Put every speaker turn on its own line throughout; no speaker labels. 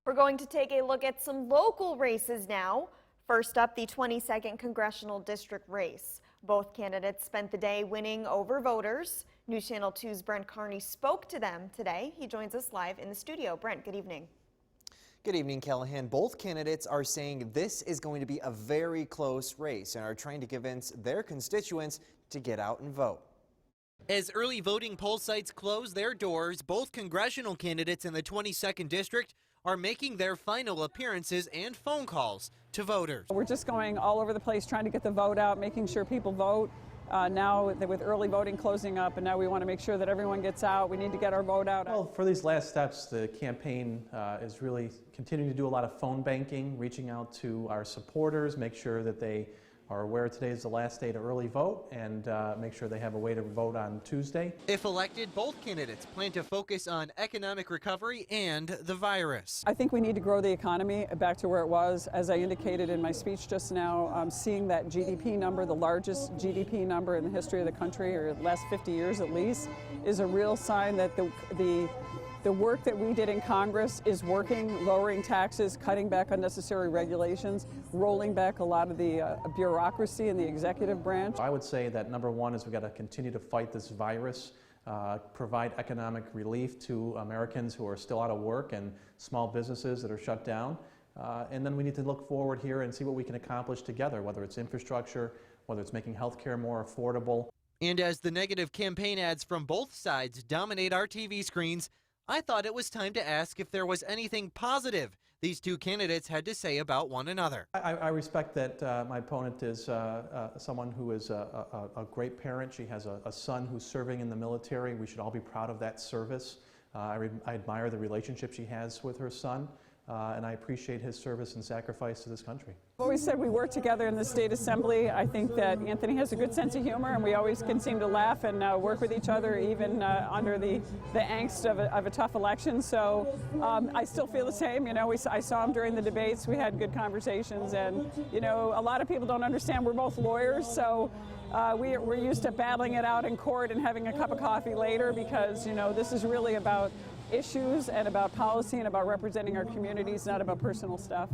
We're going to take a look at some local races now. First up, the 22nd Congressional District race. Both candidates spent the day winning over voters. News Channel 2's Brent Carney spoke to them today. He joins us live in the studio. Brent, good evening.
Good evening, Callahan. Both candidates are saying this is going to be a very close race and are trying to convince their constituents to get out and vote.
As early voting poll sites close their doors, both congressional candidates in the 22nd District are making their final appearances and phone calls to voters.
We're just going all over the place trying to get the vote out, making sure people vote. Now that with early voting closing up, and now we want to make sure that everyone gets out. We need to get our vote out.
Well, for these last steps, the campaign is really continuing to do a lot of phone banking, reaching out to our supporters, make sure that they are aware today is the last day to early vote, and make sure they have a way to vote on Tuesday.
If elected, both candidates plan to focus on economic recovery and the virus.
I think we need to grow the economy back to where it was. As I indicated in my speech just now, seeing that GDP number, the largest GDP number in the history of the country, or the last 50 years at least, is a real sign that the work that we did in Congress is working, lowering taxes, cutting back unnecessary regulations, rolling back a lot of the bureaucracy in the executive branch.
I would say that number one is we've got to continue to fight this virus, provide economic relief to Americans who are still out of work and small businesses that are shut down. And then we need to look forward here and see what we can accomplish together, whether it's infrastructure, whether it's making health care more affordable.
And as the negative campaign ads from both sides dominate our TV screens, I thought it was time to ask if there was anything positive these two candidates had to say about one another.
I respect that my opponent is someone who is a great parent. She has a son who's serving in the military. We should all be proud of that service. I admire the relationship she has with her son, and I appreciate his service and sacrifice to this country.
I've always said we work together in the State Assembly. I think that Anthony has a good sense of humor, and we always can seem to laugh and work with each other, even under the angst of a tough election. So I still feel the same. You know, I saw him during the debates. We had good conversations, and you know, a lot of people don't understand we're both lawyers, so we're used to battling it out in court and having a cup of coffee later, because you know, this is really about issues and about policy and about representing our communities, not about personal stuff.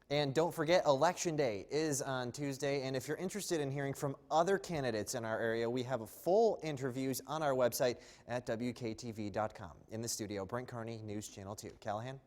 And don't forget, Election Day is on Tuesday, and if you're interested in hearing from other candidates in our area, we have full interviews on our website at WKTV.com. In the studio, Brent Carney, News Channel 2. Callahan?